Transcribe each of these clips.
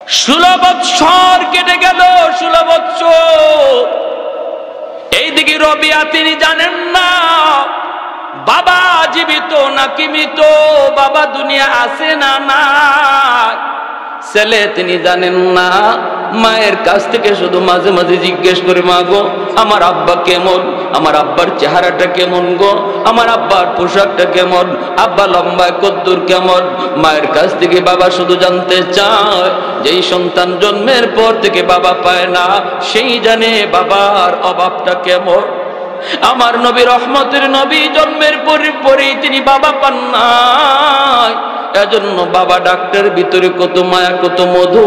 16 বছর কেটে গেল, 16 বছর। এইদিকে রবিয়া তিনি জানেন না বাবা জীবিত নাকি মৃত, বাবা দুনিয়া আছে না নাই। ছেলে তিনি জানেন না, মায়ের কাছ থেকে শুধু মাঝে মাঝে জিজ্ঞেস করে, মা গো আমার আব্বা কেমন, আমার আব্বার চেহারাটা কেমন গো, আমার আব্বার পোশাকটা কেমন, আব্বা লম্বায় কদ্দুর কেমন। মায়ের কাছ থেকে বাবা শুধু জানতে চায়, যেই সন্তান জন্মের পর থেকে বাবা পায় না সেই জানে বাবার অভাবটা কেমন। আমার নবী রহমতের নবী জন্মের পরেই তিনি বাবা পান নাই। এজন্য বাবা ডাক্তার ভিতরে কত মায়া কত মধু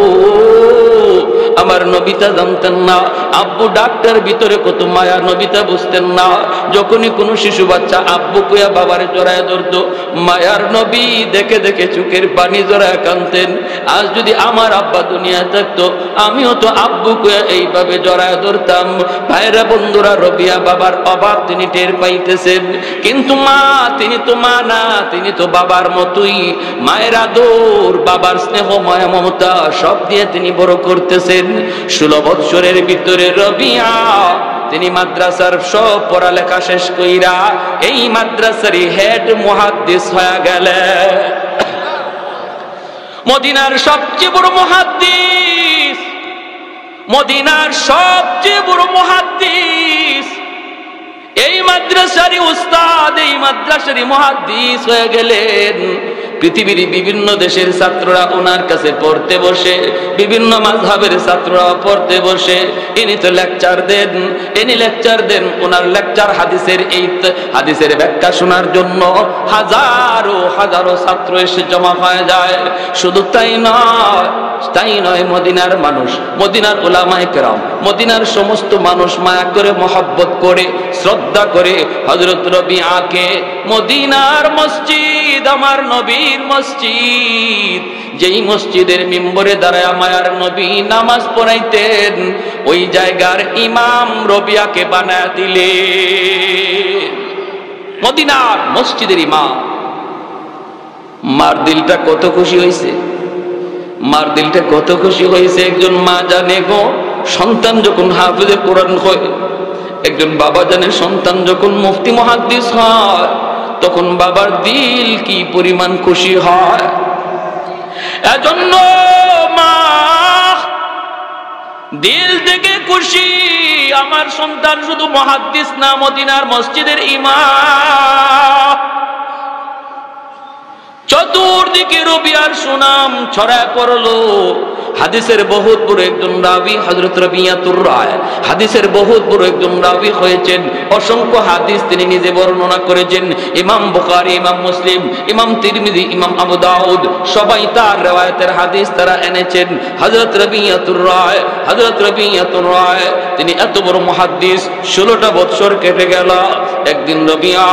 আমার নবীতা জানতেন না। আব্বু ডাক্তার ভিতরে কত মায়া নবীতা বুঝতেন না। যখনই কোনো শিশু বাচ্চা আব্বু কইয়া বাবারে জড়ায় ধরত, মায়ার নবী দেখে দেখে চোখের পানি জড়ায় কাঁদতেন। আজ যদি আমার আব্বা দুনিয়া থাকতো আমিও তো আব্বু কইয়া এইভাবে জড়ায় ধরতাম। ভাইরা বন্ধুরা, রবিয়া বাবার অভাব তিনি টের পাইতেছেন, কিন্তু মা তিনি তো মা না, তিনি তো বাবার মতোই। মায়ের আদর, বাবার স্নেহ, মায়া, মমতা সব দিয়ে তিনি বড় করতেছেন। 16 বছরের ভিতরে রবিয়া তিনি মাদ্রাসার সব পড়ালেখা শেষ কইরা এই মাদ্রাসারই হেড মুহাদ্দিস হয়ে গেলেন। মদিনার সবচেয়ে বড় মুহাদ্দিস, মদিনার সবচেয়ে বড় মুহাদ্দিস, এই মাদ্রাসারই উস্তাদ, এই মাদ্রাসারই মুহাদ্দিস হয়ে গেলেন। পৃথিবীর বিভিন্ন দেশের ছাত্ররা ওনার কাছে পড়তে বসে, বিভিন্ন মাযহাবের ছাত্ররা পড়তে বসে। ইনি তো লেকচার দেন, ইনি লেকচার দেন। ওনার লেকচার হাদিসের এই হাদিসের ব্যাখ্যা শোনার জন্য হাজারো হাজারো ছাত্র এসে জমা হয়ে যায়। শুধু তাই নয়, মদিনার মানুষ, মদিনার উলামায়ে কেরাম, মদিনার সমস্ত মানুষ মায়া করে, মহব্বত করে, শ্রদ্ধা করে হযরত রবিআকে। মদিনার মসজিদ আমার নবীর মসজিদ, যেই মসজিদের মিম্বরে দাঁড়ায় মায়ার নবী নামাজ পড়াইতেন, ওই জায়গার ইমাম রবিআকে বানায় দিলেন মদিনার মসজিদের ইমাম। মার দিলটা কত খুশি হয়েছে, মার দিলটা কত খুশি হয়েছে। একজন মা জানে গো, সন্তান যখন হাফেজে কোরআন হয়, একজন বাবা জানে সন্তান যখন মুফতি মুহাদ্দিস হয়, তখন বাবার দিল কি পরিমাণ খুশি হয়। এজন্য মা দিল থেকে খুশি, আমার সন্তান শুধু মুহাদ্দিস না, মদিনার মসজিদের ইমাম। চতুর্দিকে রবিয়ার সুনাম ছড়ায় পড়লো। হাদিসের বহুত বড় একজন রাবী হযরত রবিয়াতুর রায়, হাদিসের বহুত বড় একজন রাবী হয়েছেন। অসংখ্য হাদিস তিনি নিজে বর্ণনা করেছেন। ইমাম বুখারী, ইমাম মুসলিম, ইমাম তিরমিজি, ইমাম আবু দাউদ সবাই তার riwayতের হাদিস তারা এনেছেন। হযরত রবিয়াতুর রায়, হযরত রবিয়াতুর রায় তিনি এত বড় মুহাদ্দিস। 16টা বছর কেটে গেল। একদিন রবিয়া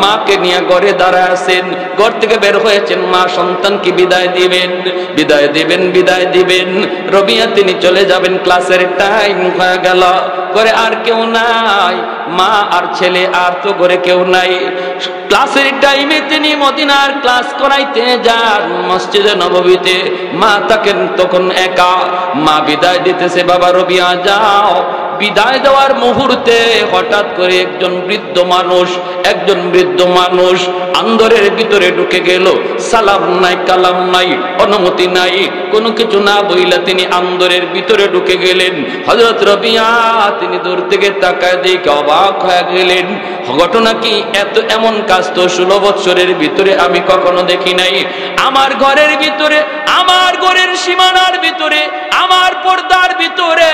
মাকে নিয়ে ঘরে দাঁড়ায় আছেন, ঘর থেকে বের হয়েছেন, মা সন্তানকে বিদায় দিবেন, বিদায় দিবেন, বিদায় দিবেন। রবিয়া তিনি চলে যাবেন, ক্লাসের টাইম হয়ে গেল। করে আর কেউ নাই, মা আর ছেলে, আর তো ঘরে কেউ নাই। ক্লাসের টাইমে তিনি মদিনার ক্লাস করাইতে যান মসজিদে নববীতে। মা থাকেন তখন একা। মা বিদায় দিতেছে, বাবা রবিয়া যাও। বিদায় দেওয়ার মুহূর্তে হঠাৎ করে একজন বৃদ্ধ মানুষ আন্দরের ভিতরে ঢুকে গেল। সালাম নাই, কালাম নাই, অনুমতি নাই, কোনো কিছু না বইলা তিনি আন্দরের ভিতরে ঢুকে গেলেন। হযরত রবিয়া তিনি দূর থেকে তাকায় দেখে অবাক হয়ে গেলেন। ঘটনা কি? এমন কাজ তো 16 বছরের ভিতরে আমি কখনো দেখি নাই। আমার ঘরের ভিতরে, আমার ঘরের সীমানার ভিতরে, আমার পর্দার ভিতরে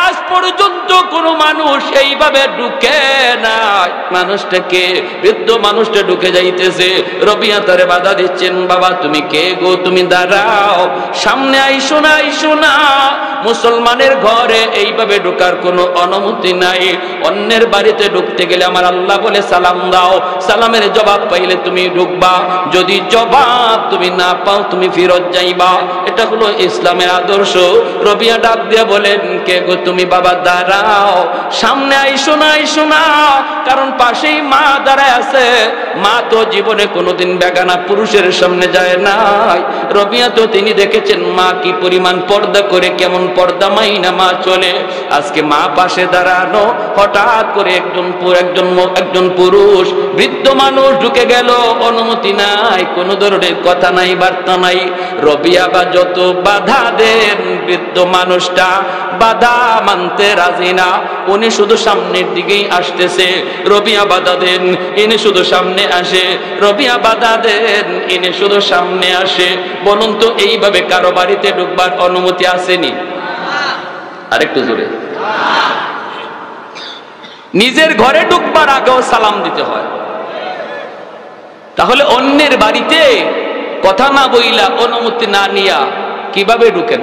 আজ পর্যন্ত কোন মানুষ এইভাবে ঢুকে নাই। মানুষটাকে, বৃদ্ধ মানুষটা ঢুকে যাইতেছে। রবিয়া তারে বাধা দিচ্ছেন, বাবা তুমি কে গো, তুমি দাঁড়াও, সামনে আইসো না, আইসো না। মুসলমানের ঘরে এইভাবে ঢোকার কোনো অনুমতি নাই। অন্যের বাড়িতে ঢুকতে গেলে আমার আল্লাহ বলে সালাম দাও, সালামের জবাব পাইলে তুমি ঢুকবা, যদি জবাব তুমি না পাও তুমি ফিরত যাইবা। এটা হলো ইসলামের আদর্শ। রবিয়া ডাক দিয়ে বলেন, কে গো তুমি? বাবা দাঁড়াও, সামনে আইসো না, আইসো না, কারণ পাশেই মা দাঁড়ায় আছে। মা তো জীবনে কোনোদিন বেগানা পুরুষের সামনে যায় নাই। রবিয়া তো তিনি দেখেছেন মা কি পরিমাণ পর্দা করে, কেমন পর্দা মাইনা মা চলে। আজকে মা পাশে দাঁড়ানো, হঠাৎ করে একজন পুরুষ বৃদ্ধ মানুষ ঢুকে গেল, অনুমতি নাই, কোনো ধরনের কথা নাই, বার্তা নাই। রবিয়া বা যত বাধা দেন, বৃদ্ধ মানুষটা বাধা মানতে রাজি না। উনি শুধু সামনের দিকেই আসতেছে, রবিয়া বাধা দেন, ইনি শুধু সামনে আসে। রবিয়া বাধা দেন, ইনি শুধু সামনে আসে। বলুন তো, এইভাবে কারো বাড়িতে ঢুকবার অনুমতি আসেনি? আরেকটু জোরে। নিজের ঘরে ঢুকবার আগেও সালাম দিতে হয়। তাহলে অন্যের বাড়িতে কথা না বইলা, অনুমতি না নিয়া কিভাবে ঢুকেন?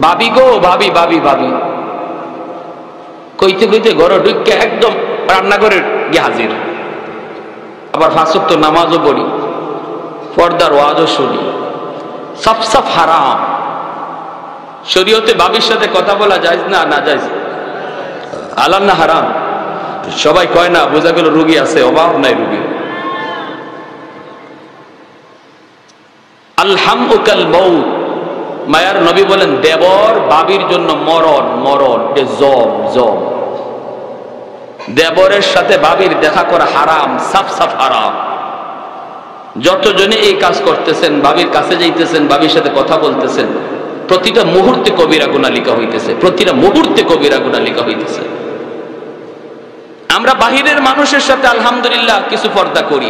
ভাবি গো, ভাবি ভাবি ভাবি কইতে কইতে ঘরে ঢুকে একদম রান্নাঘরে গিয়ে হাজির। আবার 5 ওয়াক্ত নামাজও পড়ি, পর্দার ওয়াজও শুনি, সব সব হারাম। শরীয়তে ভাবির সাথে কথা বলা যায় না? না যায়। হালাল না হারাম? সবাই কয় না, বোঝা গেল রুগী আছে, অভাব নাই রুগী। আলহামুকাল মউত, মায়ার নবী বলেন দেবর বাবির জন্য মরণ, মরণ, জম জম। দেবরের সাথে বাবির দেখা করা হারাম, সাফ সাফ হারাম। যতজনে এই কাজ করতেছেন, বাবির কাছে যাইতেছেন, বাবির সাথে কথা বলতেছেন, প্রতিটা মুহূর্তে কবিরা গুনাহ লিখা হইতেছে, প্রতিটা মুহূর্তে কবিরা গুনাহ লিখা হইতেছে। আমরা বাহিরের মানুষের সাথে আলহামদুলিল্লাহ কিছু পর্দা করি,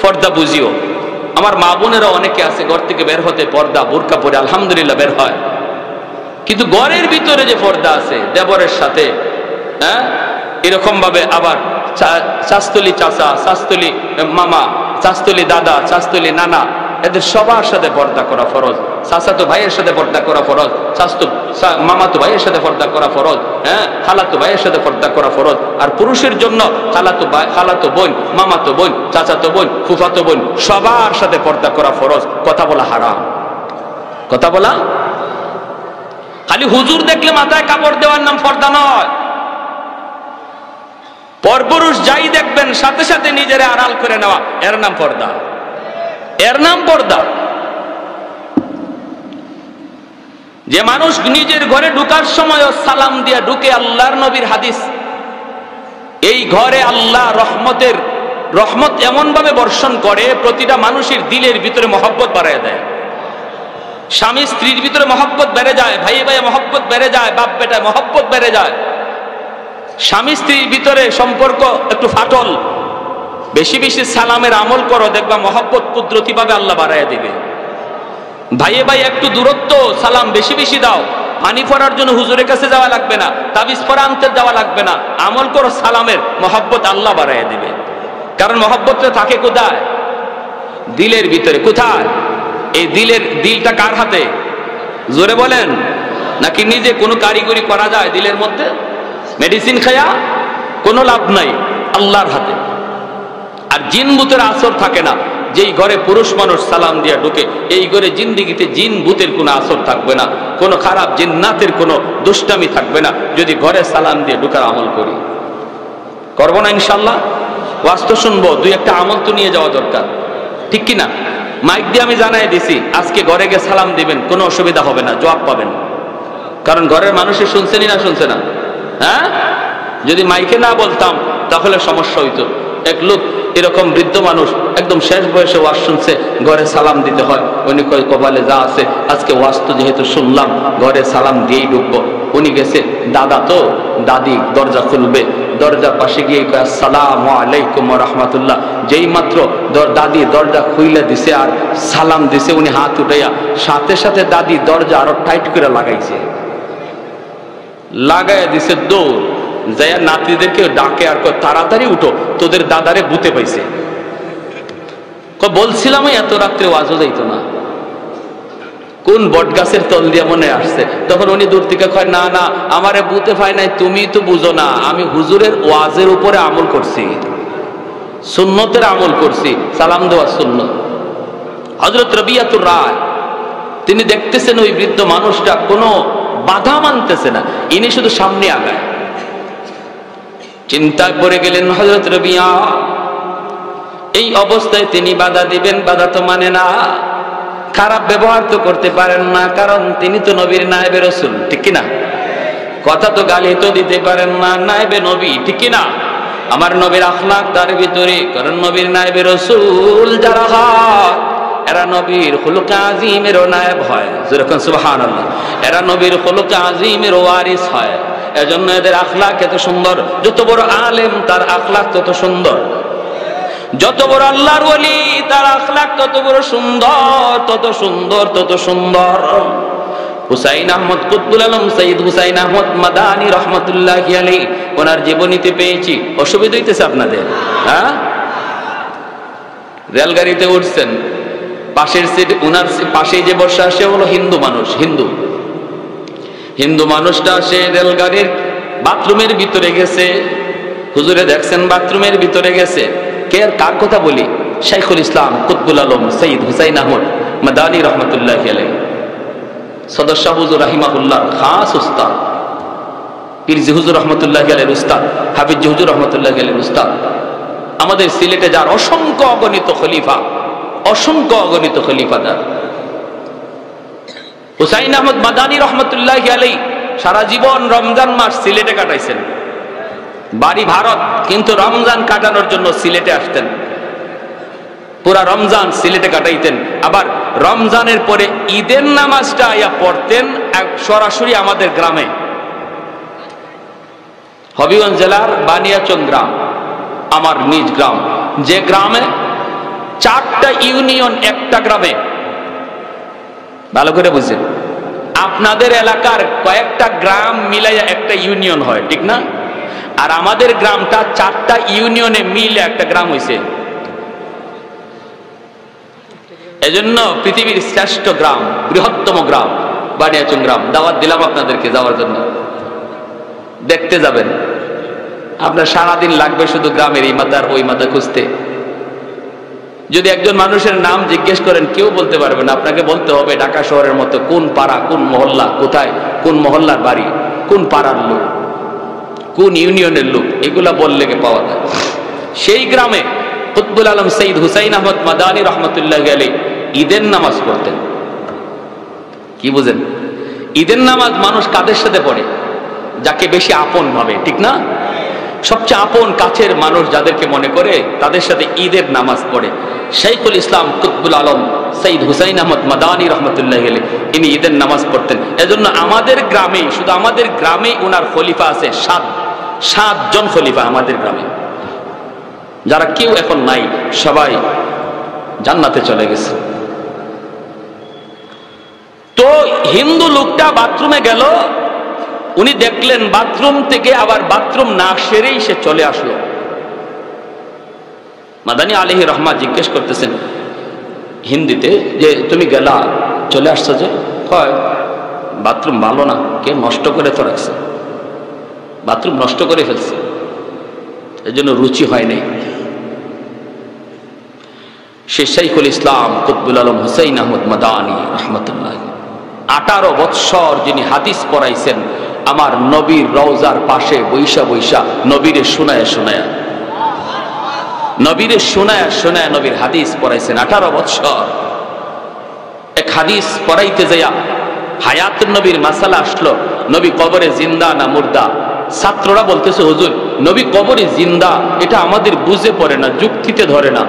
পর্দা বুঝিও। আমার মা বোনেরা অনেকে আছে ঘর থেকে বের হতে পর্দা বোরকা পরে আলহামদুলিল্লাহ বের হয়, কিন্তু ঘরের ভিতরে যে পর্দা আছে দেবরের সাথে, হ্যাঁ, এরকম ভাবে আবার চাস্তলি চাচা, চাস্তলি মামা, চাস্তলি দাদা, চাস্তলি নানা, এদের সবার সাথে পর্দা করা ফরজ। চাচাতো ভাইয়ের সাথে পর্দা করা ফরজ, মামাতো ভাইয়ের সাথে পর্দা করা ফরজ, হ্যাঁ, খালাতো ভাইয়ের সাথে পর্দা করা ফরজ। আর পুরুষের জন্য খালাতো ভাই, খালাতো বোন, মামাতো বোন, চাচাতো বোন, ফুফাতো বোন, সবার সাথে পর্দা করা ফরজ। কথা বলা হারাম, কথা বলা। খালি হুজুর দেখলে মাথায় কাপড় দেওয়ার নাম পর্দা নয়। পরপুরুষ যাই দেখবেন সাথে সাথে নিজের আড়াল করে নেওয়া, এর নাম পর্দা, এর নাম পর্দা। যে মানুষ নিজের ঘরে ঢুকার সময় সালাম দিয়া ঢুকে, আল্লাহর নবীর হাদিস, এই ঘরে আল্লাহ রহমত এমন ভাবে বর্ষণ করে, প্রতিটা মানুষের দিলের ভিতরে মহব্বত বাড়ায় দেয়। স্বামী স্ত্রীর ভিতরে মহব্বত বেড়ে যায়, ভাই ভাই মহব্বত বেড়ে যায়, বাপ বেটায় মহব্বত বেড়ে যায়। স্বামী স্ত্রীর ভিতরে সম্পর্ক একটু ফাটল, বেশি বেশি সালামের আমল করো, দেখবা মহব্বত কুদরতি ভাবে আল্লাহ বাড়ায় দিবে। ভাইয়ে ভাই একটু দূরত্ব, সালাম বেশি বেশি দাও। পানি পড়ার জন্য হুজুরের কাছে যাওয়া লাগবে না, তাবিজ পড়া আনতে যাওয়া লাগবে না, আমল করো সালামের, মহব্বত আল্লাহ বাড়ায় দিবে। কারণ মহব্বতটা থাকে কোথায়? দিলের ভিতরে। কোথায়? এই দিলটা কার হাতে? জোরে বলেন। নাকি নিজে কোনো কারিগরি করা যায় দিলের মধ্যে? মেডিসিন খায়া কোনো লাভ নাই, আল্লাহর হাতে। আর জিন ভূতের আসর থাকে না। যেই ঘরে পুরুষ মানুষ সালাম দিয়া ঢুকে, এই ঘরে জিন্দিগিতে জিন ভূতের কোনো আসর থাকবে না, কোনো খারাপ জিন্নাতের কোনো দুষ্টামি থাকবে না, যদি ঘরে সালাম দিয়ে ঢুকার আমল করি। করবো না ইনশাল্লাহ? ওয়াস্ত শুনবো, 2-1টা আমল তো নিয়ে যাওয়া দরকার, ঠিক কিনা? মাইক দিয়ে আমি জানাই দিছি, আজকে ঘরে গিয়ে সালাম দিবেন, কোনো অসুবিধা হবে না, জবাব পাবেন। কারণ ঘরের মানুষের শুনছেনই না, শুনছে না? হ্যাঁ, যদি মাইকে না বলতাম তাহলে সমস্যা হইতো। এক লোক এরকম বৃদ্ধ মানুষ, একদম শেষ বয়সে ওয়াজ শুনছে, ঘরে সালাম দিতে হয়। উনি কয় কপালে যা আছে, আজকে ওয়াজ তো যেহেতু শুনলাম, ঘরে সালাম দিয়েই ঢুকবো। উনি গেছে, দাদা তো দাদি দরজা খুলবে, দরজার পাশে গিয়ে কয় আসসালামু আলাইকুম ওয়া রাহমাতুল্লাহ। যেই মাত্র দাদি দরজা খুইলা দিছে আর সালাম দিছে, উনি হাত উঠাইয়া সাথে সাথে দাদি দরজা আরো টাইট করে লাগাইছে, লাগাইয়া দিছে দৌড়, যাইয়া নাতিদেরকে ডাকে আর কয় তাড়াতাড়ি উঠো, তোদের দাদারে বুতে পাইছে। বলছিলাম এত রাত্রে ওয়াজও যাইতো না, কোন বট গাছের তল দিয়ে মনে আসছে। তখন উনি দূর থেকে কয় না না, আমারে বুতে পাই নাই, তুমি তো বুঝো না, আমি হুজুরের ওয়াজের উপরে আমল করছি, সুন্নতের আমল করছি। সালাম দেওয়া সুন্নত। হযরত রবিয়াতুর রায় তিনি দেখতেছেন ওই বৃদ্ধ মানুষটা কোনো বাধা মানতেছে না, ইনি শুধু সামনে আগায়। চিন্তায় পড়ে গেলেন হযরত রবিয়া। এই অবস্থায় তিনি বাধা দিবেন, বাধা তো মানে না, খারাপ ব্যবহার তো করতে পারেন না, কারণ তিনি তো নবীর নায়েবে রাসূল, ঠিক কি না? কথা তো গালি তো দিতে পারেন না, নায়েবে নবী, ঠিক কি না? আমার নবীর আখলাক তার ভিতরে, কারণ নবীর নায়েবে রাসূল যারা হয় এরা নবীর খুলুকে আজিমেরও নায়েব হয়, যেরকম সুবহানাল্লাহ। এরা নবীর খুলুকে আজিমের ওয়ারিস হয়, এজন্য এদের আখলাক এত সুন্দর। যত বড় আলেম তার আখলাক তত সুন্দর, যত বড় আল্লাহর ওলি তার আখলাক তত বড় সুন্দর, তত সুন্দর, তত সুন্দর। হুসাইন আহমদ কুতবুল আলম সৈয়দ হুসাইন আহমদ মাদানী রহমতুল্লাহি আলাইহি, ওনার জীবনীতে পেয়েছি। অসুবিধা হইতেছে আপনাদের? হ্যাঁ, রেলগাড়িতে উঠছেন, পাশের সিট, ওনার পাশেই যে বসে আসে হলো হিন্দু মানুষ, হিন্দু মানুষটা সে রেলগাড়ির বাথরুমের ভিতরে গেছে। হুজুরে দেখছেন বাথরুমের ভিতরে গেছে, কে কার কথা বলি? শাইখুল ইসলাম কুতবুল আলম সৈয়দ হুসাইন আহমদ মাদানী রহমতুল্লাহি আলাইহি, সদর শাহ হুজুর রাহিমাহুল্লাহ খাস উস্তাদ, পীরজি হুজুর রহমতুল্লাহি আলাইহির উস্তাদ, হাফিজ হুজুর রহমতুল্লাহি আলাইহির উস্তাদ। আমাদের সিলেটে যার অসংখ্য অগণিত খলিফা, অসংখ্য অগণিত খলিফাদার। হুসাইন আহমদ মাদানী রহমতুল্লাহি আলাইহি সারা জীবন রমজান মাস সিলেটে কাটাইছেন। বাড়ি ভারত, কিন্তু রমজান কাটানোর জন্য সিলেটে আসতেন, পুরা রমজান সিলেটে কাটাইতেন। আবার রমজানের পরে ঈদের নামাজটা আইয়া পড়তেন সরাসরি আমাদের গ্রামে, হবিগঞ্জ জেলার বানিয়াচং গ্রাম, আমার নিজ গ্রাম, যে গ্রামে 4টা ইউনিয়ন একটা গ্রামে। ভালো করে বুঝছেন, আপনাদের এলাকার কয়েকটা গ্রাম মিলাইয়া একটা ইউনিয়ন হয়, ঠিক না? আর আমাদের গ্রামটা 4টা ইউনিয়নে মিলে একটা গ্রাম হয়েছে। এজন্য পৃথিবীর শ্রেষ্ঠ গ্রাম, বৃহত্তম গ্রাম বানিয়াচং গ্রাম। দাওয়াত দিলাম আপনাদেরকে যাওয়ার জন্য, দেখতে যাবেন। আপনার সারাদিন লাগবে শুধু গ্রামের এই মাথার ওই মাথা খুঁজতে। যদি একজন মানুষের নাম জিজ্ঞেস করেন, কেউ বলতে পারবে না, আপনাকে বলতে হবে ঢাকা শহরের মতো কোন পাড়া, কোন মহল্লা, কোথায়, কোন মহল্লার বাড়ি, কোন পাড়ার লোক, কোন ইউনিয়নের লোক, এগুলা বললে পাওয়া যায়। সেই গ্রামে কুতবুল আলম সৈয়দ হুসাইন আহমদ মাদানী রহমতুল্লাহি আলাইহি ঈদের নামাজ পড়তেন। কি বুঝেন? ঈদের নামাজ মানুষ কাদের সাথে পড়ে? যাকে বেশি আপন ভাবে, ঠিক না? সবচেয়ে আপন কাছের মানুষ যাদেরকে মনে করে তাদের সাথে ঈদের নামাজ পড়ে। শাইখুল ইসলাম কুতবুল আলম সৈয়দ হুসাইন আহমদ মাদানী রহমতুল্লাহি আলাইহি ইনি ঈদের নামাজ পড়তেন। এজন্য আমাদের গ্রামে, শুধু আমাদের গ্রামে ওনার খলিফা আছে 7 জন খলিফা আমাদের গ্রামে, যারা কেউ এখন নাই, সবাই জান্নাতে চলে গেছে। তো হিন্দু লোকটা বাথরুমে গেল, উনি দেখলেন বাথরুম থেকে আবার বাথরুম না সেরেই সে চলে আসলো। মাদানী আলাইহি রহমা জিজ্ঞেস করতেছেন হিন্দিতে যে তুমি গেলা, চলে আসছো যে? হয় বাথরুম ভালো না, কে নষ্ট করে তো রাখছে, বাথরুম নষ্ট করে ফেলছে, এই জন্য রুচি হয় নাই। সে শাইখুল ইসলাম কুতবুল আলম হুসাইন আহমদ মাদানী রহমতুল্লাহ 18 বৎসর যিনি হাদিস পড়াইছেন আমার নবীর রওজার পাশে বৈশা বৈশা, নবীরে শোনায় শোনায়, নবীরে শোনায় শোনায় নবীর হাদিস পড়াইছেন 18 বৎসর। এক হাদিস পড়াইতে যাইয়া হায়াত নবীর মাসালা আসলো, নবী কবরে জিন্দা না মুর্দা। ছাত্ররা বলতেছে হুজুর নবী কবরে জিন্দা, এটা আমাদের বুঝে পড়ে না, যুক্তিতে ধরে না।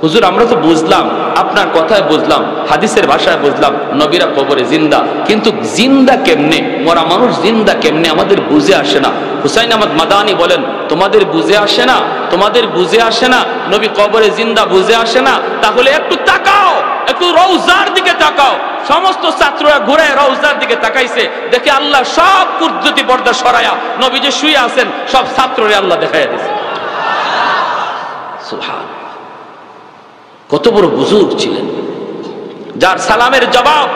হুজুর আমরা তো বুঝলাম, আপনার কথায় বুঝলাম, হাদিসের ভাষায় বুঝলাম নবীরা কবরে জিন্দা, কিন্তু জিন্দা কেমনে, মরা মানুষ জিন্দা কেমনে আমাদের বুঝে আসে না। হুসাইন আহমদ মাদানী বলেন তোমাদের বুঝে আসে না, তোমাদের বুঝে আসে না, নবী কবরে জিন্দা বুঝে আসে না, তাহলে একটু তাকাও, একটু রওজার দিকে তাকাও। সমস্ত ছাত্ররা ঘুরে রওজার দিকে তাকাইছে, দেখে আল্লাহ সব কুদরতি পর্দা সরায়া নবী যে শুয়ে আছেন সব ছাত্ররে আল্লাহ দেখাইয়া দিয়েছে। সুবহান, কত বড় বুজুর্গ ছিলেন, যার সালামের জবাব,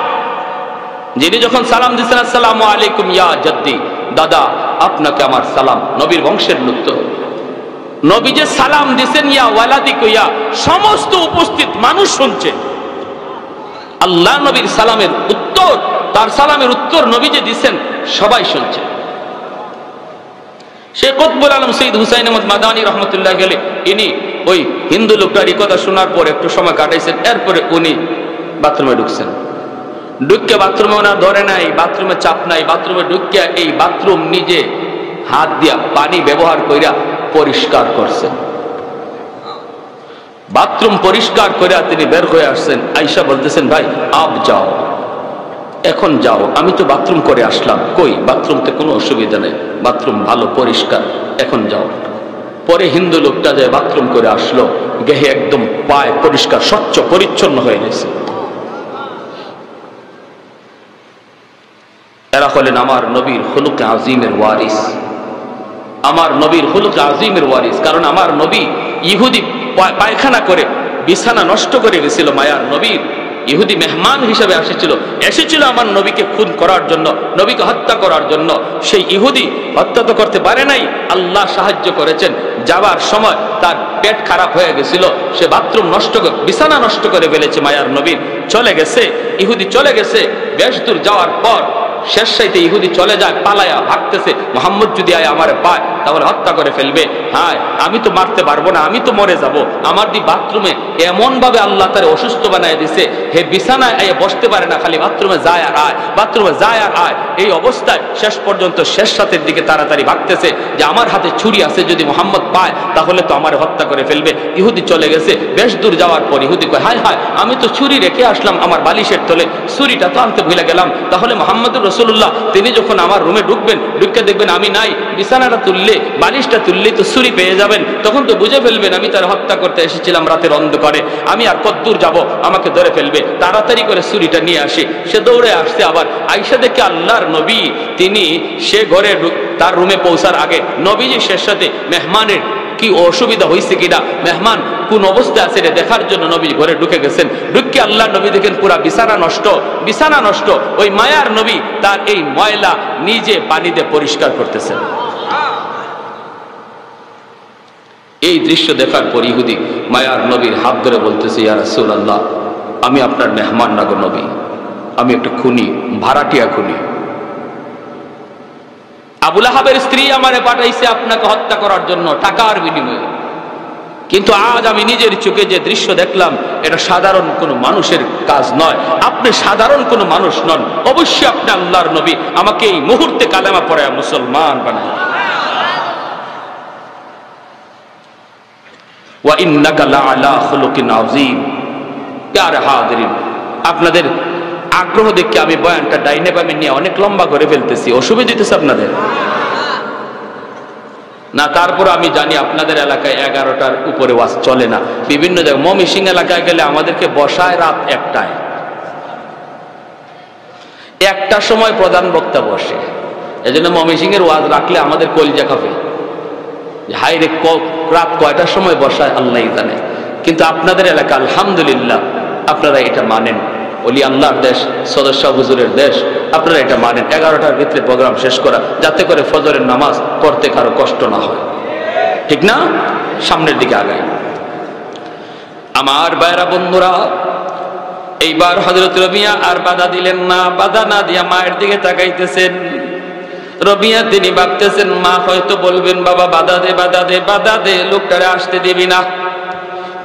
যিনি যখন সালাম দিচ্ছেন আসসালামু আলাইকুম ইয়া জাদ্দি, দাদা আপনাকে আমার সালাম, নবীর বংশের লোক তো, নবী যে সালাম দিচ্ছেন ইয়া ওয়ালাদিক ইয়া, সমস্ত উপস্থিত মানুষ শুনছে, আল্লাহ নবীর সালামের উত্তর, তার সালামের উত্তর নবী যে দিচ্ছেন সবাই শুনছে। শেখ কুতবুল আলম সৈয়দ হুসাইন আহমদ মাদানী রহমতুল্লাহ গেলে ইনি ওই হিন্দু লোকটার এই কথা শোনার পর একটু সময় কাটাইছেন, এরপরে উনি বাথরুমে ঢুকছেন। ঢুকে বাথরুমে ওনার ধরে নাই, বাথরুমে চাপ নাই, বাথরুমে ঢুকিয়া এই বাথরুম নিজে হাত দিয়া পানি ব্যবহার কইরা পরিষ্কার করছেন। বাথরুম পরিষ্কার করিয়া তিনি বের হয়ে আসছেন। আয়েশা বলতেছেন, ভাই আপ যাও, এখন যাও, আমি তো বাথরুম করে আসলাম। কই, বাথরুমতে কোনো অসুবিধা নেই, বাথরুম ভালো পরিষ্কার, এখন যাও। পরে হিন্দু লোকটা যে বাথরুম করে আসলো, গেহে একদম পায় পরিষ্কার স্বচ্ছ পরিচ্ছন্ন হয়ে গেছে। এরা হলেন আমার নবীর খুলুক আজিমের ওয়ারিস, আমার নবীর খুলুক আজিমের ওয়ারিস। কারণ আমার নবী ইহুদি পায়খানা করে বিছানা নষ্ট করে গেছিল, মায়ার নবীর ইহুদি মেহমান হিসেবে এসেছিল আমার নবীকে খুন করার জন্য, নবীকে হত্যা করার জন্য। সেই ইহুদি হত্যা তো করতে পারে নাই, আল্লাহ সাহায্য করেছেন। যাবার সময় তার পেট খারাপ হয়ে গেছিল, সে বাথরুম বিছানা নষ্ট করে ফেলেছে মায়ার নবীর। চলে গেছে, ইহুদি চলে গেছে। বেশ দূর যাওয়ার পর শেষ সাইতে ইহুদি চলে যায়, পালায়া ভাগতেছে। মোহাম্মদ যদি আয় আমারে পায় তাহলে হত্যা করে ফেলবে। হ্যাঁ, আমি তো মারতে পারবো না, আমি তো মরে যাব। আমার দি বাথরুমে এমন ভাবে আল্লাহ তারে অসুস্থ বানায় দিছে, হে বিছানায় আয় বসতে পারে না, খালি বাথরুমে যায় আর আয়, বাথরুমে যায় আর আয়। এই অবস্থায় শেষ পর্যন্ত শেষ রাতের দিকে তাড়াতাড়ি ভাগতেছে যে আমার হাতে ছুরি আছে, যদি মোহাম্মদ পায় তাহলে তো আমার হত্যা করে ফেলবে। ইহুদি চলে গেছে। বেশ দূর যাওয়ার পর ইহুদি কয়, হায় হায়, আমি তো ছুরি রেখে আসলাম আমার বালিশের তলে, ছুরিটা তো আনতে ভুলে গেলাম। তাহলে মোহাম্মদুর রাসূলুল্লাহ তিনি যখন আমার রুমে ঢুকবেন, ঢুকে দেখবেন আমি নাই, বিছানাটা তুললে বালিশটা তুললেই তো ছুরি পেয়ে যাবেন, তখন তো বুঝে ফেলবেন আমি তার হত্যা করতে এসেছিলাম রাতের অন্ধকারে, আমি আর কতদূর যাব, আমাকে ধরে ফেলবে। তাড়াতাড়ি করে ছুরিটা নিয়ে আসে। সে দৌড়ে আসছে। আবার আয়েশা দেখে আল্লাহর নবী তিনি সে ঘরে তার রুমে পৌঁছার আগে নবীজি শেষ সাথে মেহমানের কি অসুবিধা হয়েছে কিনা, মেহমান কোন অবস্থা আছে রে দেখার জন্য নবী ঘরে ঢুকে গেছেন। ঢুকে আল্লাহ নবী দেখেন পুরা বিছানা নষ্ট। ওই মায়ার নবী তার এই ময়লা নিজে পানি দিয়ে পরিষ্কার করতেছেন। এই দৃশ্য দেখার পর ইহুদি মায়ার নবীর হাত ধরে বলতেছে, ইয়া রাসূলুল্লাহ, আমি আপনার মেহমান না গো নবী, আমি একটা খুনি, ভাড়াটিয়া খুনি। আবু লাহাবের স্ত্রী আমারে পাঠাইছে আপনাকে হত্যা করার জন্য টাকার বিনিময়ে, কিন্তু আজ আমি নিজের চোখে যে দৃশ্য দেখলাম এটা সাধারণ কোনো মানুষের কাজ নয়। আপনি সাধারণ কোনো মানুষ নন, অবশ্যই আপনি আল্লাহর নবী। আমাকে এই মুহূর্তে কালেমা পড়ায় মুসলমান বানান। ওয়া ইন্নাকা লাআলা খুলুকিন আযীম। প্যারে হাজিরিন, আপনাদের আগ্রহ দেখে আমি বয়ানটা ডাইনে বামে নিয়ে অনেক লম্বা করে ফেলতেছি, অসুবিধা দিতেছে আপনাদের না? তারপর আমি জানি আপনাদের এলাকায় 11টার উপরে ওয়াজ চলে না। বিভিন্ন জায়গায় ময়মনসিংহ এলাকায় গেলে আমাদেরকে বসায় রাত 1টার সময় প্রধান বক্তা বসে। এজন্য ময়মনসিংহের ওয়াজ রাখলে আমাদের কলিজা কাঁপে, হাই রে রাত কয়টার সময় বসায় আল্লাহই জানে। কিন্তু আপনাদের এলাকা আলহামদুলিল্লাহ আপনারা এটা মানেন, ওলি আল্লাহর দেশ, সদস্য হুজুরের দেশ, আপনারা এটা মানেন 11টার ভিতরে প্রোগ্রাম শেষ করা, যাতে করে ফজরের নামাজ পড়তে কারো কষ্ট না হয়, ঠিক না? সামনের দিকে আগাই। আমার ভাইরা বন্ধুরা, এইবার হযরত রবিয়া আর বাধা দিলেন না। বাধা না দিয়া মায়ের দিকে তাকাইতেছেন। রবিয়া তিনি ভাবতেছেন মা হয়তো বলবেন, বাবা বাধা দে, বাধা দে, বাধা দে, লোকটারে আসতে দিবি না।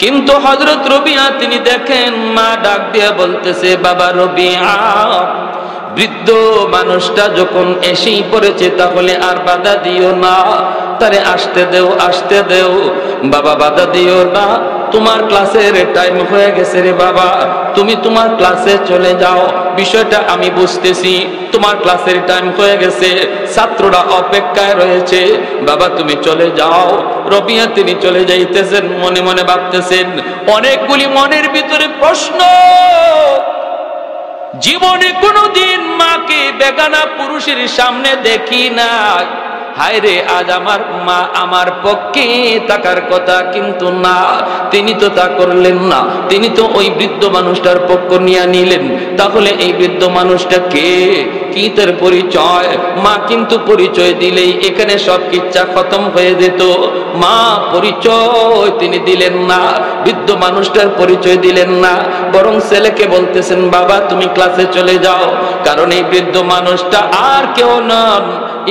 কিন্তু হযরত রবিয়া তিনি দেখেন মা ডাক দিয়ে বলতেছে, বাবা রবিয়া, বৃদ্ধ মানুষটা যখন এসেই পড়েছে তাহলে আর বাধা দিও না, তারে আসতে দেও, আসতে দেও, বাবা বাধা দিও না। তোমার ক্লাসের টাইম হয়ে গেছে রে বাবা, তুমি তোমার ক্লাসে চলে যাও, বিষয়টা আমি বুঝতেছি, তোমার ক্লাসের টাইম হয়ে গেছে, ছাত্ররা অপেক্ষায় রয়েছে, বাবা তুমি চলে যাও। রবিয়া তিনি চলে যাইতেছেন, মনে মনে ভাবতেছেন অনেকগুলি মনের ভিতরে প্রশ্ন। জীবনে কোনোদিন মাকে বেগানা পুরুষের সামনে দেখি না, হায় রে, আজ আমার মা আমার পক্ষে থাকার কথা, কিন্তু না, তিনি তো তা করলেন না। তিনি তো ওই বৃদ্ধ মানুষটার পক্ষ নিয়ে নিলেন। তাহলে এই বৃদ্ধ মানুষটা কে, কি তার পরিচয়? মা কিন্তু পরিচয় দিলেই এখানে সব কিচ্ছা খতম হয়ে যেত। মা পরিচয় তিনি দিলেন না, বৃদ্ধ মানুষটার পরিচয় দিলেন না, বরং ছেলেকে বলতেছেন, বাবা তুমি ক্লাসে চলে যাও। কারণ এই বৃদ্ধ মানুষটা আর কেউ নন,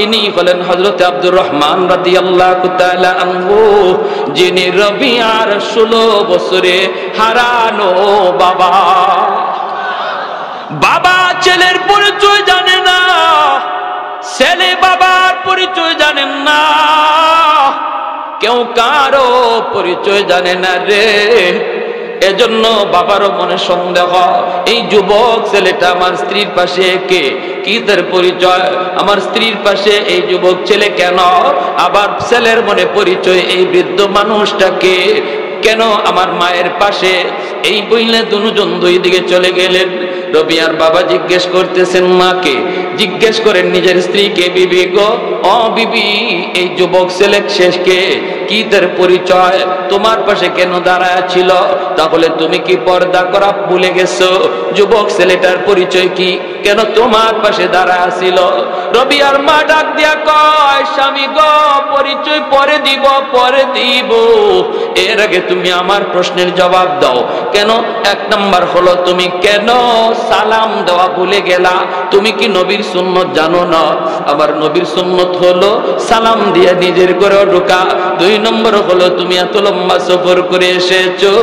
ইনি হলেন হযরত আব্দুর রহমান রাদিয়াল্লাহু তাআলা আনহু, যিনি রবিয়ার 16 বছরে হারানো বাবা। বাবা ছেলের পরিচয় জানে না, ছেলে বাবার পরিচয় জানেন না, কেউ কারো পরিচয় জানে না রে। এজন্য বাবারও মনে সন্দেহ, এই যুবক ছেলেটা আমার স্ত্রীর পাশে কে, কি তার পরিচয়? আমার স্ত্রীর পাশে এই যুবক ছেলে কেন? আবার ছেলের মনে পরিচয় এই বৃদ্ধ মানুষটাকে কেন আমার মায়ের পাশে? এই বইলে দুজন দুই দিকে চলে গেলেন। রবিয়ার বাবা জিজ্ঞেস করতেছেন মাকে, জিজ্ঞেস করেন নিজের স্ত্রীকে, বিবি গো, ও বিবি, এই যুবক ছেলে শেষকে, কি তার পরিচয়? তোমার পাশে কেন দাঁড়ায় ছিল? তাহলে তুমি কি পর্দা করা ভুলে গেছো? যুবক ছেলেটার পরিচয় কি, কেন তোমার পাশে দাঁড়ায় ছিল? রবিয়ার মা ডাক দিয়া কয়, স্বামী গো, পরিচয় পরে দিব, পরে দিব, এর আগে তুমি আমার প্রশ্নের জবাব দাও। কেন? এক নাম্বার হলো, তুমি কেন সালাম দেওয়া ভুলে গেলা? তুমি কি নবীর সুন্নত জানো না? আবার নবীর সুন্নত হলো সালাম দিয়ে নিজের ঘরে ঢোকা। দুই নম্বর হলো, তুমি এত লম্বা সফর করে এসেছো,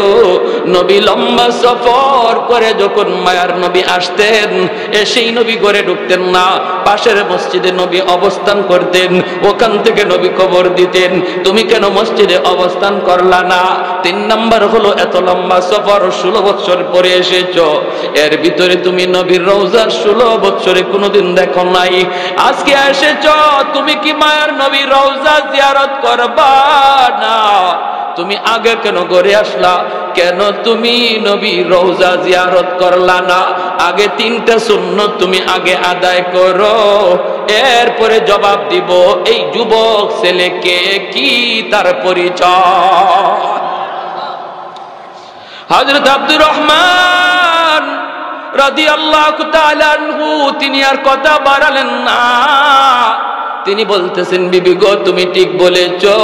নবী লম্বা সফর করে যখন মায়ার নবী আসতেন, এসেই নবী ঘরে ঢুকতেন না, পাশের মসজিদে নবী অবস্থান করতেন, ওখান থেকে নবী খবর দিতেন। তুমি কেন মসজিদে অবস্থান করলা না? তিন নম্বর হলো, এত লম্বা সফর 16 বছর পরে এসেছো, এর ভিতরে তুমি নবীর রওজা 16 বছরে কোনোদিন দেখো নাই, আজকে এসেছো, তুমি কি মায়ার নবীর রওজা জিয়ারত করবা না? তুমি আগে কেন ঘরে আসলা? কেন তুমি নবীর রওজা জিয়ারত করলা না? আগে 3টা সুন্নত তুমি আগে আদায় করো, এরপরে জবাব দিব এই যুবক ছেলেকে, কি তার পরিচয়। হযরত আব্দুর রহমান রাদিয়াল্লাহু তাআলা আনহু তিনি আর কথা বাড়ালেন না। তিনি বলতেছেন, বিবি গো, তুমি ঠিক বলেছো,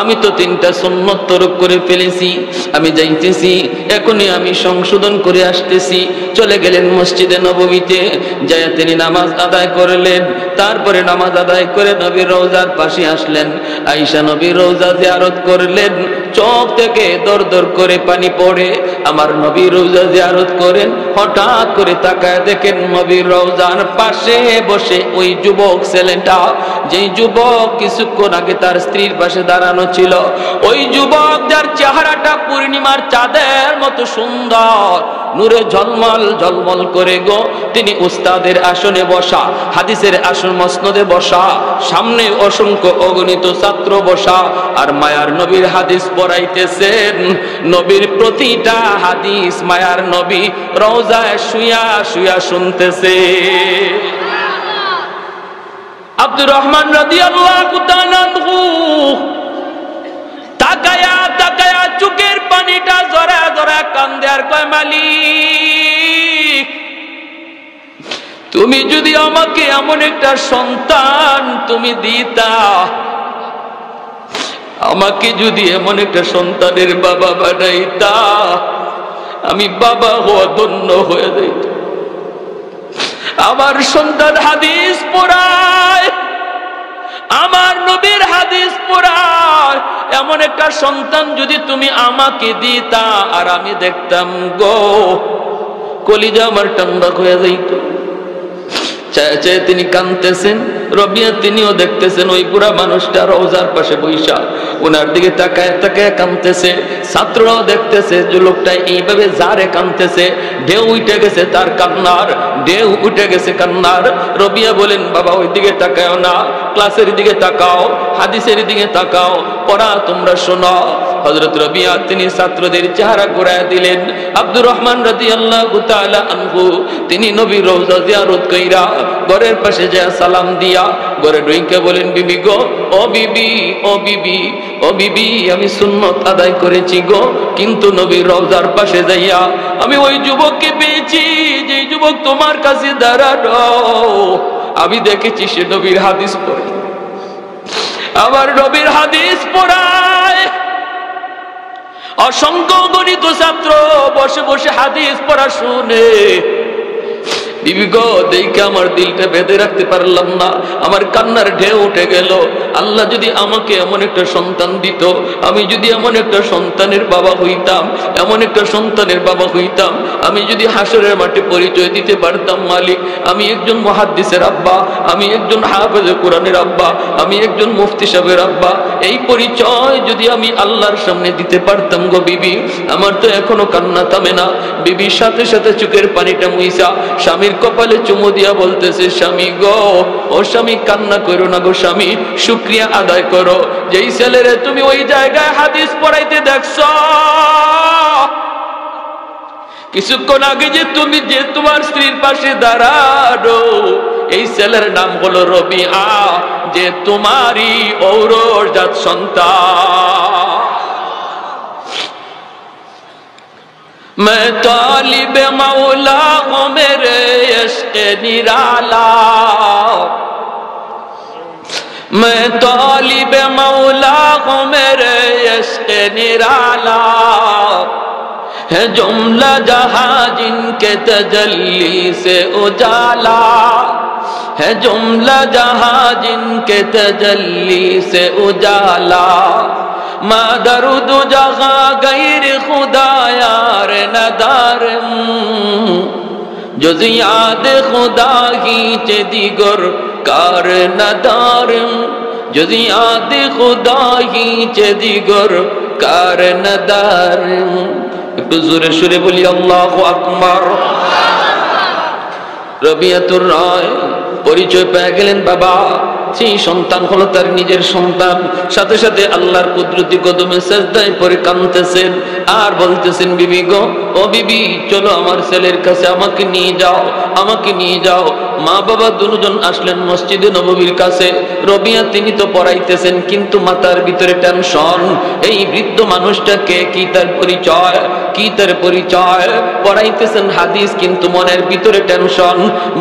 আমি তো 3টা সুন্নত তরক করে ফেলেছি, আমি যাইতেছি, এখনই আমি সংশোধন করে আসতেছি। চলে গেলেন মসজিদে নববীতে, যায় তিনি নামাজ আদায় করলেন। তারপরে নামাজ আদায় করে নবীর রওজার পাশে আসলেন, আয়েশা নবীর রওজা জিয়ারত করলেন। চোখ থেকে দর দর করে পানি পড়ে। আমার নবীর রওজা জিয়ারত করেন, হঠাৎ করে তাকায় দেখেন নবীর রওজার পাশে বসে ওই যুবক ছেলেটা, যেই যুবক কিছুক্ষণ আগে তার স্ত্রীর পাশে দাঁড়ানো ছিল, ওই যুবক যার চেহারাটা পূর্ণিমার চাঁদের মতো সুন্দর, নূরে ঝলমল ঝলমল করে গো। তিনি উস্তাদের আসনে বসা, হাদিসের আসন মসনদে বসা, সামনে অসংখ্য অগণিত ছাত্র বসা, আর মায়ার নবীর হাদিস পড়াইতেছেন। নবীর প্রতিটা হাদিস মায়ার নবী রওজায় শুয়া শুয়া শুনতেছে। আব্দুর রহমান রাদিয়াল্লাহু তাআলা আনহু তাকায়া তাকায়া চোখের পানিটা জরা জরা কান্দে আর কয়, মালিক, তুমি যদি আমাকে এমন একটা সন্তান তুমি দিতা, আমাকে যদি এমন একটা সন্তানের বাবা বানাইতা, আমি বাবা হওয়া ধন্য হয়ে যাইত। আমার সন্তান হাদিস পড়ায়, আমার নবীর হাদিস পড়ায়, এমন একটা সন্তান যদি তুমি আমাকে দিতা, আর আমি দেখতাম গো, কলিজা আমার ঠান্ডা হয়ে যাইত। চায় চায় তিনি কাঁদতেছেন। রবিয়া তিনিও দেখতেছেন ওই বুড়া মানুষটা রওজার পাশে বৈশা, ওনার দিকে তাকায় তাকায় কাঁদতেছে। ছাত্ররাও দেখতেছে যে লোকটা এইভাবে যারে কাঁদতেছে, ঢেউ উঠে গেছে তার কান্নার, ঢেউ উঠে গেছে কান্নার। রবিয়া বলেন, বাবা ওই দিকে তাকাও না, ক্লাসের দিকে তাকাও, হাদিসের দিকে তাকাও, পড়া তোমরা শোনো। হযরত রবিয়া তিনি ছাত্রদের চেহারা ঘুরায় দিলেন। আব্দুর রহমান রাদিয়াল্লাহু তাআলা আনহু তিনি নবীর রওজা জিয়ারত কইরা ঘরের পাশে যায় সালাম দিয়া ঘরে ঢুইকা বলেন, বিবি গো, ও বিবি, ও বিবি, ও বিবি, আমি সুন্নত আদায় করেছি গো, কিন্তু নবীর রওজার পাশে যাইয়া আমি ওই যুবককে পেয়েছি যে যুবক তোমার কাছে দাঁড়ানো। আমি দেখেছি সে নবীর হাদিস পড়ে, আমার নবীর হাদিস পড়ায়। অসংখ্য গণিত ছাত্র বসে বসে হাদিস পড়া শুনে। বিবি গো, দেখে আমার দিলটা বেঁধে রাখতে পারলাম না, আমার কান্নার ঢেউ উঠে গেল। আল্লাহ যদি আমাকে এমন একটা সন্তান দিত, আমি যদি এমন একটা সন্তানের বাবা হইতাম, এমন একটা সন্তানের বাবা হইতাম, আমি যদি হাসরের মাঠে পরিচয় দিতে পারতাম, মালিক আমি একজন মুহাদ্দিসের আব্বা, আমি একজন হাফেজে কোরআনের আব্বা, আমি একজন মুফতি সাহেবের আব্বা, এই পরিচয় যদি আমি আল্লাহর সামনে দিতে পারতাম গো বিবি, আমার তো এখনো কান্না থামে না। বিবির সাথে সাথে চোখের পানিটা মুইসা স্বামীর কপালে চুমু দিয়া বলতেছে, স্বামী গো, ও স্বামী কান্না করো না গো স্বামী, শুকরিয়া আদায় করো যেই ছেলেরে তুমি ওই জায়গায় হাদিস পড়াইতে দেখছো। কিছুক্ষণ আগে যে তুমি যে তোমার স্ত্রীর পাশে দাঁড়ানো, এই ছেলের নাম হলো রবিআ, যে তোমারই ঔরজাত সন্তান। मैं तालिब मौला हूँ मेरे इश्क़ निराला, मैं तालिब मौला हूँ मेरे इश्क़ निराला, है जुमला जहाँ जिनके तजल्ली से उजाला, है जुमला जहाँ जिनके तजल्ली से उजाला, मा दरुद जहाँ गैर खुदा यार नदारम, जुज़ याद खुदा ही चे दिगर कार नदारम, जुज़ याद खुदा ही चे दिगर कार नदारम। একটু জোরে সুরে বলি আল্লাহু আকবার। রবিয়াতুর রায় পরিচয় পেয়ে গেলেন বাবা, সেই সন্তান হলো তার নিজের সন্তান। সাথে সাথে আল্লাহর কুদরতি কদমে সিজদায় পড়ে কাঁদতেছেন আর বলতেছেন, বিবি গো, ও বিবি, চলো আমার ছেলের কাছে, আমাকে নিয়ে যাও, আমাকে নিয়ে যাও। মা বাবা দুজন আসলেন মসজিদে নববীর কাছে। রবিয়া তিনি তো পড়াইতেছেন, কিন্তু মাথার ভিতরে টেনশন, এই বৃদ্ধ মানুষটাকে কি তার পরিচয়, কি তার পরিচয়। পড়াইতেছেন হাদিস, কিন্তু মনের ভিতরে টেনশন।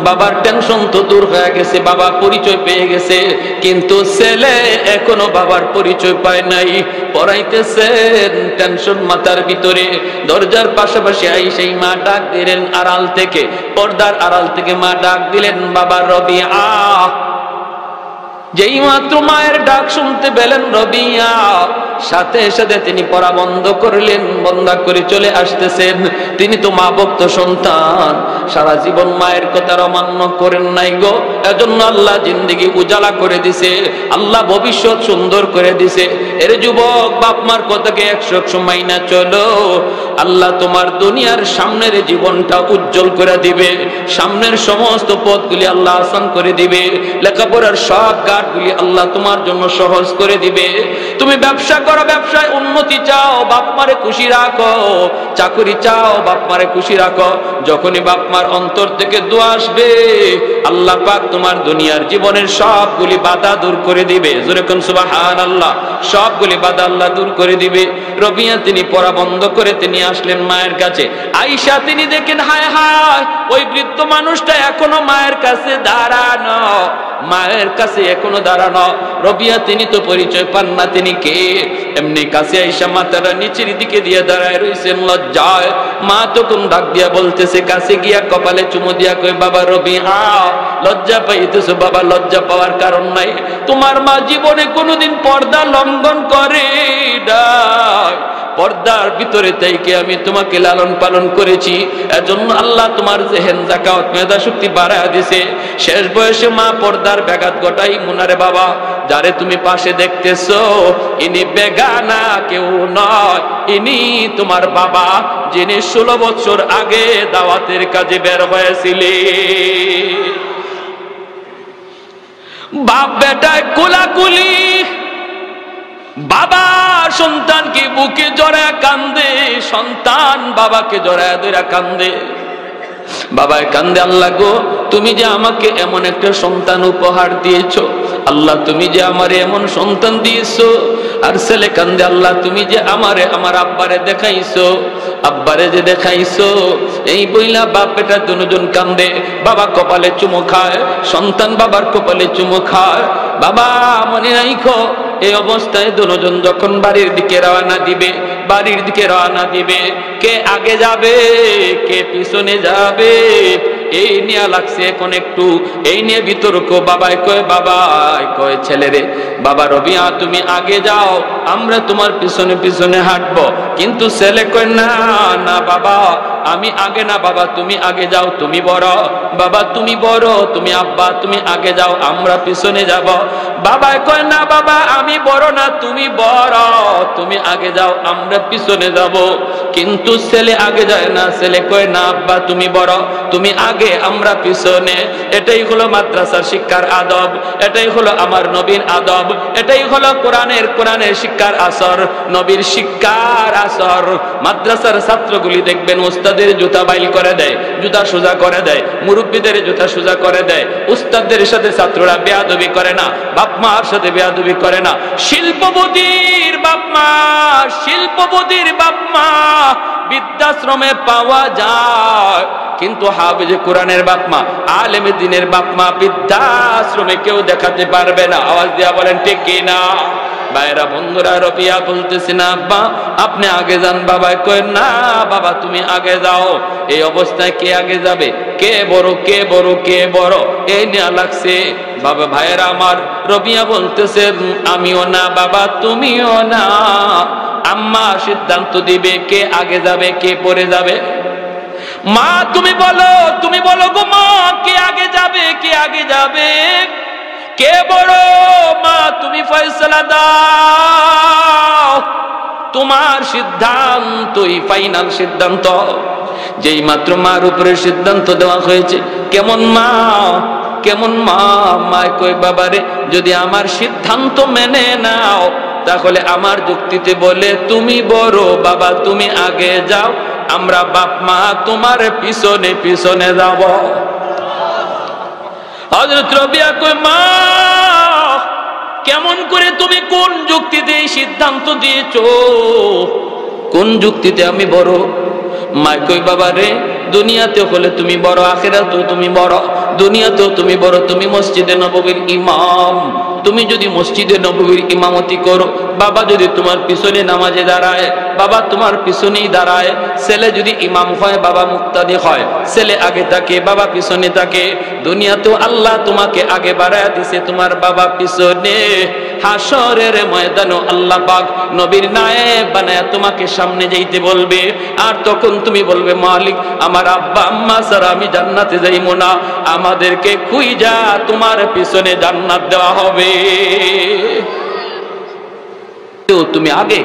বাবার টেনশন তো দূর হয়ে গেছে, বাবা পরিচয় পেয়ে গেছে, কিন্তু ছেলে এখনো বাবার পরিচয় পায় নাই। পড়াইতেছেন, টেনশন মাথার ভিতরে। দরজার পাশাপাশি সেই মা ডাক দিলেন আড়াল থেকে, পর্দার আড়াল থেকে মা ডাক দিলেন, বাবা রবিআ। যেই মাত্র মায়ের ডাক শুনতে পেলেন রবিআ, সাথে সাথে তিনি পড়া বন্ধ করলেন, বন্ধ করে চলে আসতেছেন। তিনি তো মা ভক্ত সন্তান, সারা জীবন মায়ের কথার অমান্য করেন নাই গো, এজন্য আল্লাহ জিন্দেগি উজালা করে দিছে, আল্লাহ ভবিষ্যৎ সুন্দর করে দিছে। এর যুবক, বাপ মার কথাকে 100 মাইনা চলো, আল্লাহ তোমার দুনিয়ার সামনের জীবনটা উজ্জ্বল করে দিবে, সামনের সমস্ত পথগুলি আল্লাহ আসান করে দিবে, লেখাপড়ার সব ঘাটগুলি আল্লাহ তোমার জন্য সহজ করে দিবে। তুমি ব্যবসা করো, ব্যবসায় উন্নতি চাও, বাপ মারে খুশি রাখো, চাকরি চাও, বাপ মারে খুশি রাখো। যখনই বাপ মার অন্তর থেকে দোয়া আসবে, আল্লাহ পাক তোমার দুনিয়ার জীবনের সবগুলি বাধা দূর করে দিবে। জোরে কোন সুবহানাল্লাহ। সবগুলি বাধা আল্লাহ দূর করে দিবে। রবিয়া তিনি পড়া বন্ধ করে তিনি আসলেন মায়ের কাছে। আয়েশা তিনি দেখেন, হায় হায়, ওই বৃদ্ধ মানুষটা এখনো মায়ের কাছে দাঁড়ানো, মায়ের কাছে এখনো দাঁড়ানো। রবিয়া তিনি তো পরিচয় পান না তিনি কে। এমনি কাছে আয়েশা মাথাটা নিচের দিকে দিয়ে দাঁড়ায় রইছেন লজ্জায়। মা তখন ডাক দিয়া বলতেছে, কাছে গিয়া কপালে চুমু দিয়া কই, বাবা রবিআ, লজ্জা পাইতেছো বাবা, লজ্জা পাওয়ার কারণ নাই। তোমার মা জীবনে কোনোদিন পর্দা লঙ্ঘন করে নাই, পর্দার ভিতরে থেকে আমি তোমাকে লালন পালন করেছি, এজন্য আল্লাহ তোমার জেহেন যাকাত মেধা শক্তি বাড়ায় দিছে। শেষ বয়সে মা পর্দার ব্যাঘাত ঘটাই মুনারে বাবা, যারে তুমি পাশে দেখতেছো ইনি বেগানা কেউ নয়, ইনি তোমার বাবা, যিনি 16 বছর আগে দাওয়াতের কাজে বের হয়েছিলেন। বাপ বেটায় কোলাকুলি, বাবা সন্তানকে বুকে জড়ায় কান্দে, সন্তান বাবাকে জড়ায় ধরে কান্দে। বাবায় কান্দে, আল্লাহ গো তুমি যে আমাকে এমন একটা সন্তান উপহার দিয়েছো, আল্লাহ তুমি যে আমারে এমন সন্তান দিয়েছো। আর ছেলে কান্দে, আল্লাহ তুমি যে আমারে আমার আব্বারে দেখাইছো, আব্বারে যে দেখাইছো। এই বইলা বাপ বেটা দুজন কান্দে। বাবা কপালে চুমো খায়, সন্তান বাবার কপালে চুমো খায়। বাবা মনে রাখো, এই অবস্থায় দুজন যখন বাড়ির দিকে রওনা দিবে, বাড়ির দিকে রওনা দিবে, কে আগে যাবে কে পিছনে যাবে এই নিয়ে লাগছে এখন একটু, এই নিয়ে বিতর্ক। বাবাই কয় ছেলে রে, বাবা রবিয়া তুমি আগে যাও, আমরা তোমার পিছনে পিছনে হাঁটবো। কিন্তু ছেলে কয় না না বাবা আমি আগে না, বাবা তুমি আগে যাও, তুমি বড়, বাবা তুমি বড়, তুমি আব্বা তুমি আগে যাও, আমরা পিছনে যাব। বাবা কয় না বাবা আমি বড় না, তুমি বড়, তুমি আগে যাও, আমরা পিছনে যাব। কিন্তু ছেলে আগে যায় না, ছেলে কয় না আব্বা তুমি বড়, তুমি আগে, আমরা পিছনে। এটাই হলো মাদ্রাসার শিক্ষার আদব, এটাই হলো আমার নবীর আদব, এটাই হলো কোরআনের শিক্ষার আসর, নবীর শিক্ষার আসর। মাদ্রাসার ছাত্রগুলি দেখবেন উস্তাদের জুতা বাইল করে দেয়, জুতা সোজা করে দেয়, মুরব্বীদের জুতা সোজা করে দেয়। উস্তাদের সাথে ছাত্ররা বেয়াদবি করে না, বাপ মার সাথে বেয়াদবি করে না। শিল্পপতির বাপ মা, শিল্পপতির বাপ মা বৃদ্ধাশ্রমে পাওয়া যায়, কিন্তু হাফেজে কোরআনের বাপ মা, আলেমে দ্বীনের বাপ মা বৃদ্ধাশ্রমে কেউ দেখাতে পারবে না। আওয়াজ দিয়া বলেন ঠিক কি না? ভাইরা বন্ধুরা, রবিয়া বলতেছে না আব্বা আপনি আগে যান। বাবা কয় না বাবা তুমি আগে যাও। এই অবস্থায় কে আগে যাবে, কে বড় কে বড় কে বড় এই নিয়ে লাগছে। বাবা ভাইয়েরা আমার, রবিয়া বলতেছে আমিও না বাবা তুমিও না, আম্মা সিদ্ধান্ত দিবে কে আগে যাবে কে পরে যাবে। মা তুমি বলো গো মা, কে আগে যাবে কে আগে যাবে, কে বড়? মা তুমি ফয়সালা দাও, তোমার সিদ্ধান্তই ফাইনাল সিদ্ধান্ত। যেই মাত্র মার উপরে সিদ্ধান্ত দেওয়া হয়েছে, কেমন মা কেমন মা? মায় কই বাবারে যদি আমার সিদ্ধান্ত মেনে নাও তাহলে আমার যুক্তিতে বলে তুমি বড়, বাবা তুমি আগে যাও, আমরা বাপ মা তোমার পিছনে পিছনে যাব। হযরত রবিয়া কই মা কেমন করে তুমি কোন যুক্তিতে এই সিদ্ধান্ত দিয়েছো, কোন যুক্তিতে আমি বড়? মা কই বাবা রে দুনিয়াতে হলে তুমি বড়, আখিরাতেও তুমি বড়। দুনিয়াতেও তুমি বড়, তুমি মসজিদে নববীর ইমাম, তুমি যদি মসজিদে নববীর ইমামতি করো, বাবা যদি তোমার পিছনে নামাজে দাঁড়ায়, বাবা তোমার পিছনেই দাঁড়ায়। ছেলে যদি ইমাম হয়, বাবা মুক্তাদি হয়, ছেলে আগে থাকে বাবা পিছনে থাকে। দুনিয়াতেও আল্লাহ তোমাকে আগে বাড়ায় দিছে, তোমার বাবা পিছনে। হাসরের ময়দানও আল্লাহ পাক নবীর নায়েব বানায় তোমাকে সামনে যাইতে বলবে, আর তখন তুমি বলবে মালিক আমার আব্বা আম্মা ছাড়া আমি জান্নাতে যাইবো না, আমাদেরকে খুঁজা তোমার পিছনে জান্নাত দেওয়া হবে। তুমি আগে,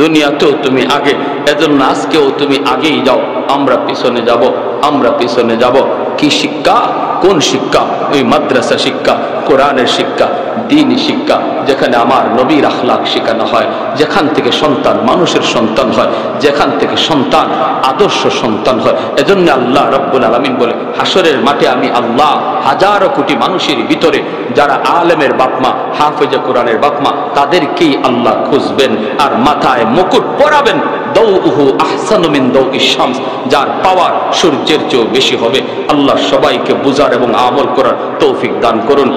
দুনিয়াতেও তুমি আগে, এজন্য আজকেও তুমি আগেই যাও, আমরা পিছনে যাব, আমরা পিছনে যাব। কি শিক্ষা? কোন শিক্ষা? ওই মাদ্রাসা শিক্ষা, কোরআনের শিক্ষা, দ্বীনি শিক্ষা, যেখানে আমার নবীর আখলাক শেখানো হয়, যেখান থেকে সন্তান মানুষের সন্তান হয়, যেখান থেকে সন্তান আদর্শ সন্তান হয়। এজন্য আল্লাহ রাব্বুল আলামিন বলে হাসরের মাঠে আমি আল্লাহ হাজারো কোটি মানুষের ভিতরে যারা আলেমের বাপমা, হাফেজে কোরআনের বাপমা, তাদেরকেই আল্লাহ খুঁজবেন আর মাথায় মুকুট পরাবেন। দাউহু আহসানু মিন দাউইশ শামস, যার পাওয়ার সূর্যের চেয়েও বেশি হবে। আল্লাহ সবাইকে বুঝার এবং আমল করার তৌফিক দান করুন।